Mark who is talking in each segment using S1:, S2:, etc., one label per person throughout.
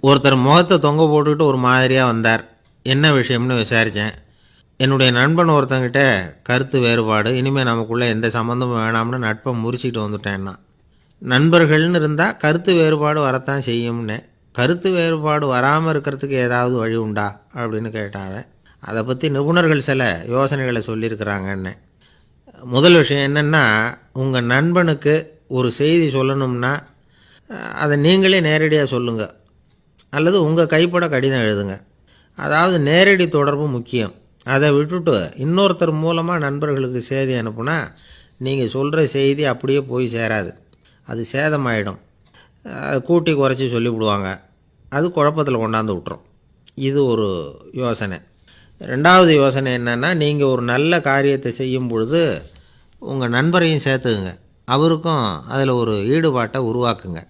S1: ஒருத்தர் முகத்தை தொங்க போட்டுக்கிட்டு ஒரு மாதிரியாக வந்தார். என்ன விஷயம்னு விசாரித்தேன். என்னுடைய நண்பன் ஒருத்தங்கிட்ட கருத்து வேறுபாடு, இனிமேல் நமக்குள்ளே எந்த சம்மந்தமும் வேணாம்னு நட்பை முறிச்சிட்டு வந்துட்டேன்னா. நண்பர்கள்னு இருந்தால் கருத்து வேறுபாடு வரத்தான் செய்யும்னு. கருத்து வேறுபாடு வராமல் இருக்கிறதுக்கு ஏதாவது வழி உண்டா அப்படின்னு கேட்டாங்க. அதை பற்றி நிபுணர்கள் சில யோசனைகளை சொல்லியிருக்கிறாங்கன்னு. முதல் விஷயம் என்னென்னா, உங்கள் நண்பனுக்கு ஒரு செய்தி சொல்லணும்னா அதை நீங்களே நேரடியாக சொல்லுங்கள், அல்லது உங்கள் கைப்பட கடிதம் எழுதுங்க. அதாவது நேரடி தொடர்பு முக்கியம். அதை விட்டுட்டு இன்னொருத்தர் மூலமாக நண்பர்களுக்கு செய்தி அனுப்புனா நீங்கள் சொல்கிற செய்தி அப்படியே போய் சேராது, அது சேதமாயிடும். கூட்டி குறைச்சி சொல்லிவிடுவாங்க, அது குழப்பத்தில் கொண்டாந்து விட்டுரும். இது ஒரு யோசனை. ரெண்டாவது யோசனை என்னென்னா, நீங்கள் ஒரு நல்ல காரியத்தை செய்யும் பொழுது உங்கள் நண்பரையும் சேர்த்துக்குங்க, அவருக்கும் அதில் ஒரு ஈடுபாட்டை உருவாக்குங்க.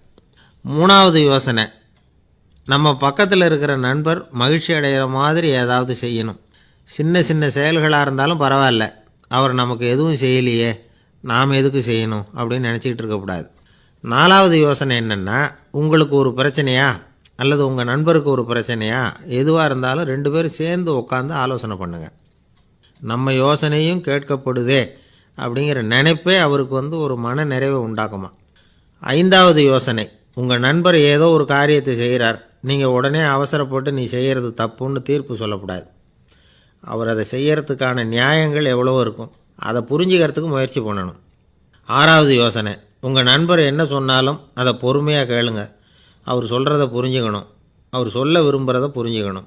S1: மூணாவது யோசனை, நம்ம பக்கத்தில் இருக்கிற நண்பர் மகிழ்ச்சி அடைகிற மாதிரி ஏதாவது செய்யணும். சின்ன சின்ன செயல்களாக இருந்தாலும் பரவாயில்ல, அவர் நமக்கு எதுவும் செய்யலையே, நாம் எதுக்கு செய்யணும் அப்படின்னு நினச்சிக்கிட்டு இருக்கக்கூடாது. நாலாவது யோசனை என்னென்னா, உங்களுக்கு ஒரு பிரச்சனையா அல்லது உங்கள் நண்பருக்கு ஒரு பிரச்சனையா, எதுவாக இருந்தாலும் 2 பேரும் சேர்ந்து உட்காந்து ஆலோசனை பண்ணுங்கள். நம்ம யோசனையும் கேட்கப்படுதே அப்படிங்கிற நினைப்பே அவருக்கு ஒரு மன நிறைவை உண்டாக்குமா. ஐந்தாவது யோசனை, உங்கள் நண்பர் ஏதோ ஒரு காரியத்தை செய்கிறார், நீங்கள் உடனே அவசரப்பட்டு நீ செய்கிறது தப்புன்னு தீர்ப்பு சொல்லக்கூடாது. அவர் அதை செய்யறதுக்கான நியாயங்கள் எவ்வளோ இருக்கும், அதை புரிஞ்சுக்கிறதுக்கு முயற்சி பண்ணணும். ஆறாவது யோசனை, உங்கள் நண்பர் என்ன சொன்னாலும் அதை பொறுமையாக கேளுங்க. அவர் சொல்கிறத புரிஞ்சுக்கணும், அவர் சொல்ல விரும்புகிறத புரிஞ்சுக்கணும்,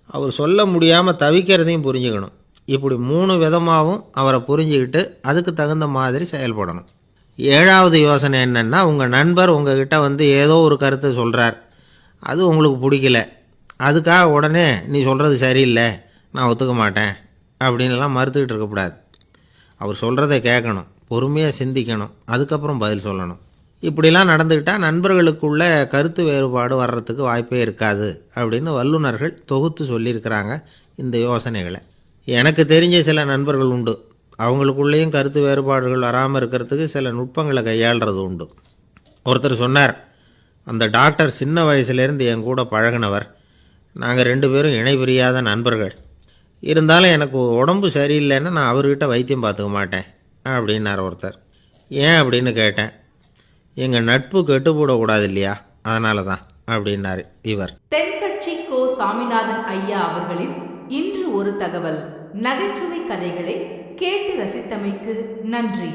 S1: அவர் சொல்ல முடியாமல் தவிக்கிறதையும் புரிஞ்சுக்கணும். இப்படி 3 விதமாகவும் அவரை புரிஞ்சுக்கிட்டு அதுக்கு தகுந்த மாதிரி செயல்படணும். ஏழாவது யோசனை என்னென்னா, உங்கள் நண்பர் உங்ககிட்ட ஏதோ ஒரு கருத்தை சொல்கிறார், அது உங்களுக்கு பிடிக்கல, அதுக்காக உடனே நீ சொல்கிறது சரியில்லை, நான் ஒத்துக்க மாட்டேன் அப்படின்லாம் மறுத்துக்கிட்டு இருக்கக்கூடாது. அவர் சொல்கிறத கேட்கணும், பொறுமையாக சிந்திக்கணும், அதுக்கப்புறம் பதில் சொல்லணும். இப்படிலாம் நடந்துக்கிட்டால் நண்பர்களுக்குள்ள கருத்து வேறுபாடு வர்றதுக்கு வாய்ப்பே இருக்காது அப்படின்னு வல்லுநர்கள் தொகுத்து சொல்லியிருக்கிறாங்க இந்த யோசனைகளை. எனக்கு தெரிஞ்ச சில நண்பர்கள் உண்டு, அவங்களுக்குள்ளேயும் கருத்து வேறுபாடுகள் வராமல் இருக்கிறதுக்கு சில நுட்பங்களை கையாளுறது உண்டு. ஒருத்தர் சொன்னார், அந்த டாக்டர் சின்ன வயசுலேருந்து என் கூட பழகினவர், நாங்கள் 2 பேரும் இணை பிரியாத நண்பர்கள். இருந்தாலும் எனக்கு உடம்பு சரியில்லைன்னா நான் அவர்கிட்ட வைத்தியம் பார்த்துக்க மாட்டேன் அப்படின்னார் ஒருத்தர். ஏன் அப்படின்னு கேட்டேன். எங்கள் நட்பு கெட்டுப்படக்கூடாது இல்லையா, அதனால தான் அப்படின்னாரு இவர்.
S2: தென்கட்சி கோ சாமிநாதன் ஐயா அவர்களின் இன்று ஒரு தகவல் நகைச்சுவை கதைகளை கேட்டு ரசித்தமைக்கு நன்றி.